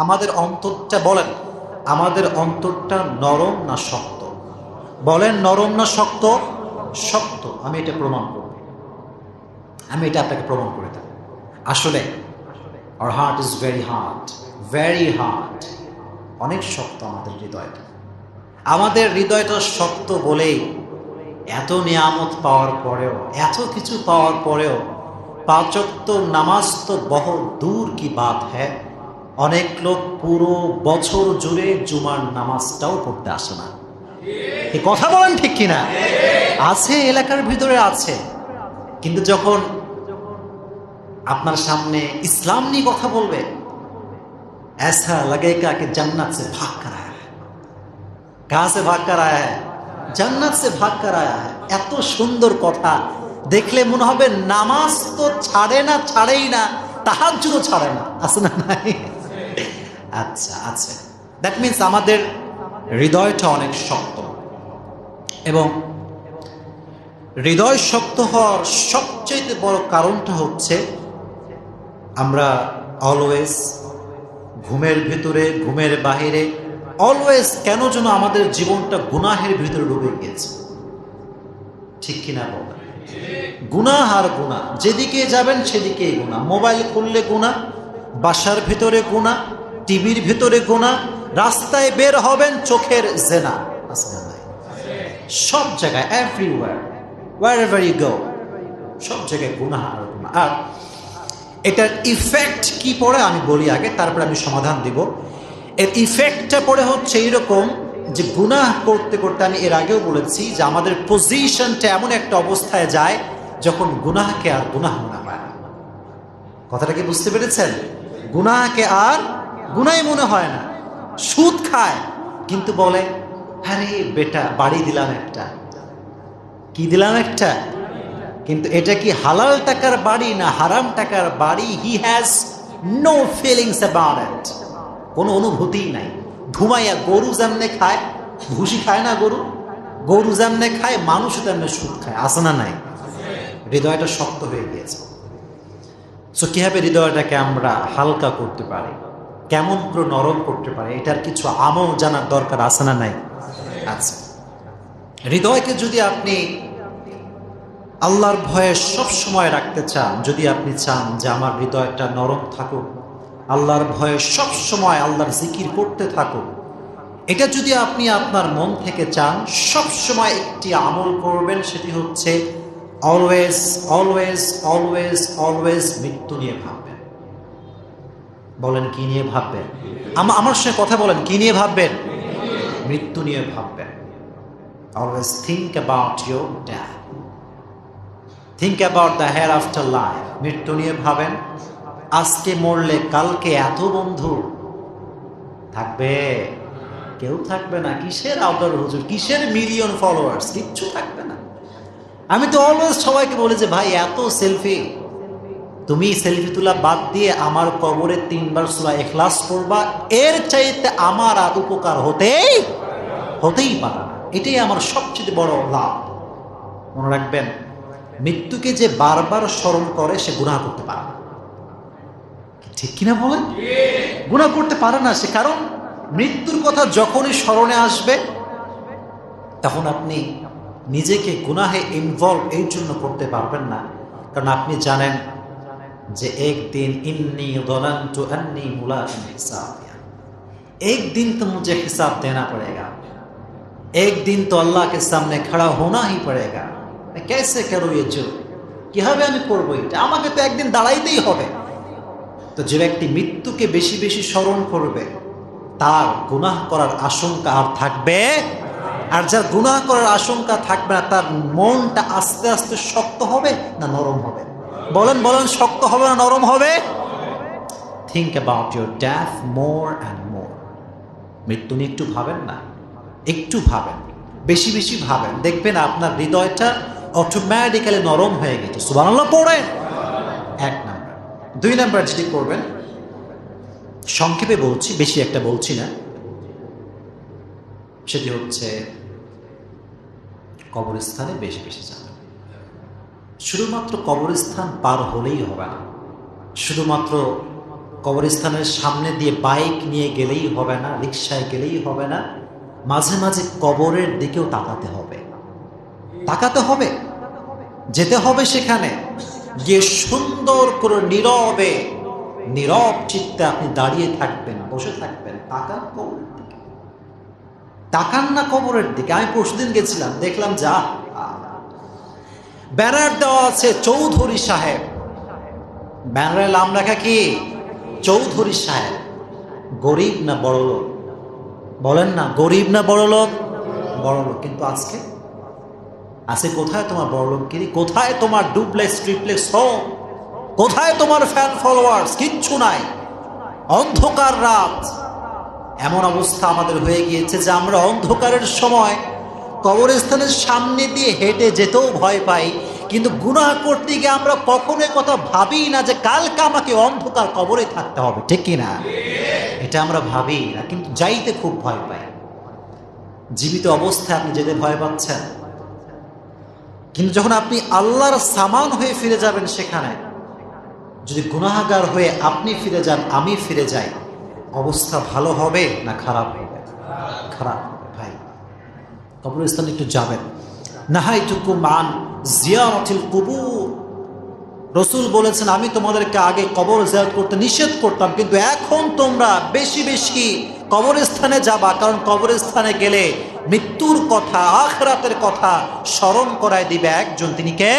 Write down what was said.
আমাদের অন্তরটা বলেন, আমাদের অন্তরটা নরম না শক্ত? বলেন, নরম না শক্ত? শক্ত। আমি এটা প্রমাণ করব, আমি এটা আপনাকে প্রমাণ করে দেব। আসলে our heart is very hard, very hard. অনেক শক্ত আমাদের হৃদয়টা। আমাদের হৃদয়টা শক্ত বলেই এত নিয়ামত পাওয়ার পরেও, এত কিছু পাওয়ার পরেও পাঁচ ওয়াক্ত নামাজ তো বহুত দূর কি বাত হ্যায়, অনেক লোক পুরো বছর জুড়ে জুমার নামাজটাও পড়তে আসে না। এই কথা বলেন ঠিক কিনা? আছে, এলাকার ভিতরে আছে, কিন্তু যখন আপনার সামনে ইসলাম নিয়ে কথা বলবে, ऐसा लगेगा कि जन्नत से भाग कर आया है। कहां से भाग कर आया है? जन्नत से भाग कर आया है। এত সুন্দর কথা দেখলে মনে হবে নামাজ তো ছাড়ে না, ছাড়েই না, তাহাজ্জুদও ছাড়ে না। আছে না নাই? আচ্ছা আচ্ছা, দ্যাট মিনস আমাদের হৃদয়টা অনেক শক্ত, এবং হৃদয় শক্ত হওয়ার সবচেয়ে বড় কারণটা হচ্ছে আমরা অলওয়েজ ঘুমের ভিতরে, ঘুমের বাহিরে, অলওয়েজ কেন যেন আমাদের জীবনটা গুনাহের ভিতরে ডুবে গিয়েছে। ঠিক কিনা বলেন? গুনাহ আর গুনাহ, যেদিকে যাবেন সেদিকেই গুনাহ। মোবাইল খুললে গুনাহ, বাসার ভিতরে গুনাহ, টিভির ভিতরে গুনাহ, রাস্তায় বের হবেন চোখের জেনা। সব জায়গায়, এভরিওয়্যার, wherever you go, সব জায়গায় গুনাহ আর গুনাহ। আর এটার ইফেক্ট কি পড়ে আমি বলি আগে, তারপরে আমি সমাধান দিব। এর ইফেক্টটা পড়ে হচ্ছে এইরকম যে গুনাহ করতে করতে, আমি এর আগেও বলেছি যে আমাদের পজিশনটা এমন একটা অবস্থায় যায় যখন গুনাহকে আর গুনাহ মনে হয় না। কথাটা কি বুঝতে পেরেছেন? গুনাহকে আর গুনাহই মনে হয় না। সুদ খায় কিন্তু বলে, আরে বেটা বাড়ি দিলাম একটা, কি দিলাম একটা, কিন্তু এটা কি হালাল টাকার বাড়ি না হারাম টাকার বাড়ি? He has no feelings about it, কোনো অনুভূতি নাই। ঘুমাইয়া গরু যেমনে খায়, ভুসি খায় না গরু, গরু যেমনে খায় মানুষও তেমনি সুদ খায়। আছে না নাই? হৃদয়টা শক্ত হয়ে গিয়েছে। সো কিভাবে হৃদয়টাকে আমরা হালকা করতে পারি, কেমন করে নরম করতে পারি, এটার কিছু আমল জানার দরকার। আছে না নাই? আচ্ছা, হৃদয়কে যদি আপনি আল্লাহর ভয়ে সব সময় রাখতে চান, যদি আপনি চান যে আমার হৃদয়টা নরম থাকুক, আল্লাহর ভয়ে সব সময় আল্লাহর জিকির করতে থাকুক, এটা যদি আপনি আপনার মন থেকে চান, সব সময় একটি আমল করবেন, সেটি হচ্ছে অলওয়েজ অলওয়েজ অলওয়েজ অলওয়েজ মৃত্যু নিয়ে ভাববেন। বলেন, কি নিয়ে ভাববেন? আমার সঙ্গে কথা বলেন, কি নিয়ে ভাববেন? মৃত্যু নিয়ে ভাববেন। Always think about your death, think about the hair after life. মৃত্যু নিয়ে ভাবেন। আজকে মরলে কালকে এত বন্ধু থাকবে? কেউ থাকবে না। কিসের আউটার হুজুর, কিসের মিলিয়ন ফলোয়ার্স, কিচ্ছু থাকবে না। আমি তো অলওয়েজ সবাইকে বলি যে ভাই এত সেলফি, তুমি সেলফি তোলা বাদ দিয়ে আমার কবরে 3 বার সূরা ইখলাস পড়বা, এর চাইতে আমার আর উপকার হতেই পারে না। এটাই আমার সবচেয়ে বড় লাভ। মনে রাখবেন, মৃত্যুকে যে বারবার স্মরণ করে সে গুনাহ করতে পারে না। ঠিক কিনা বলেন? গুনাহ করতে পারে না সে, কারণ মৃত্যুর কথা যখনই স্মরণে আসবে তখন আপনি নিজেকে গুনাহে ইনভলভ এই জন্য করতে পারবেন না, কারণ আপনি জানেন যে একদিন ইন্নী যলানতু আন্নী মুলাকিন হিসাবিয়া, एक दिन तो मुझे हिसाब देना पड़ेगा, एक दिन तो अल्लाह के सामने खड़ा होना ही पड़ेगा। मैं कैसे करूँ ये जुर्म, কিভাবে আমি করবো এটা, আমাকে তো একদিন দাঁড়াইতেই হবে। তো যে ব্যক্তি মৃত্যুকে বেশি বেশি স্মরণ করবে তার গুনাহ করার আশঙ্কা আর থাকবে, আর যার গুনাহ করার আশঙ্কা থাকবে না তার মনটা আস্তে আস্তে শক্ত হবে না নরম হবে? বলেন বলেন, শক্ত হবে না নরম হবে? Think about your death more and more. মৃত্যু নিয়ে একটু ভাবেন না, একটু ভাবেন, বেশি বেশি ভাবেন, দেখবেন আপনার হৃদয়টা অটোমেটিক্যালি নরম হয়ে গেছে। সুবহানাল্লাহ পড়েন। 1 নাম্বার। 2 নাম্বার যেটি করবেন, সংক্ষেপে বলছি, বেশি একটা বলছি না, সেটি হচ্ছে কবরস্থানে বেশি বেশি যাবেন। শুধুমাত্র কবরস্থান পার হলেই হবে না, শুধুমাত্র কবরস্থানের সামনে দিয়ে বাইক নিয়ে গেলেই হবে না, রিকশায় গেলেই হবে না, মাঝে মাঝে কবরের দিকেও তাকাতে হবে। তাকাতে হবে, যেতে হবে সেখানে গিয়ে সুন্দর করে নীরবে, নীরব চিত্তে আপনি দাঁড়িয়ে থাকবেন, বসে থাকবেন, তাকান কবরের দিকে, তাকান না কবরের দিকে। আমি পরশুদিন গেছিলাম, দেখলাম যা ব্যানার দেওয়া আছে চৌধুরী সাহেব, ব্যানারের নাম লেখা কি চৌধুরী সাহেব। গরিব না বড় লোক? বলেন না, গরিব না বড় লোক? বড় লোক। কিন্তু আজকে আছে কোথায় তোমার বড় লোকগিরি? কোথায় তোমার ডুপ্লেক্স ট্রিপ্লেক্স হোম? কোথায় তোমার ফ্যান ফলোয়ার্স? কিচ্ছু নাই, অন্ধকার রাত। এমন অবস্থা আমাদের হয়ে গিয়েছে যে আমরা অন্ধকারের সময় কবরস্থানের সামনে দিয়ে হেঁটে যেতেও ভয় পাই, কিন্তু গুনাহ করতে গিয়ে আমরা কখনোই কথা ভাবি না যে কালকে আমাকে অন্ধকার কবরে থাকতে হবে, ঠিক কিনা? এটা আমরা ভাবি না, কিন্তু যাইতে খুব ভয় পাই। জীবিত অবস্থায় আপনি যেতে ভয় পাচ্ছেন, কিন্তু যখন আপনি আল্লাহর সামান হয়ে ফিরে যাবেন, সেখানে যদি গুনাহগার হয়ে আপনি ফিরে যান, আমি ফিরে যাই, অবস্থা ভালো হবে না খারাপ হবে? খারাপ হবে ভাই। কবরস্থানে একটু যাবেন। নাহাইতুকুম আন জিয়ারাতিল কুবুর, রাসূল বলেছেন আমি তোমাদেরকে আগে কবর জিয়ারত করতে নিষেধ করতাম, কিন্তু এখন তোমরা বেশি বেশি কবরস্থানে যাবা, কারণ কবরস্থানে গেলে মৃত্যুর কথা, আখিরাতের কথা স্মরণ করায় দিবে একজন, তিনি কে?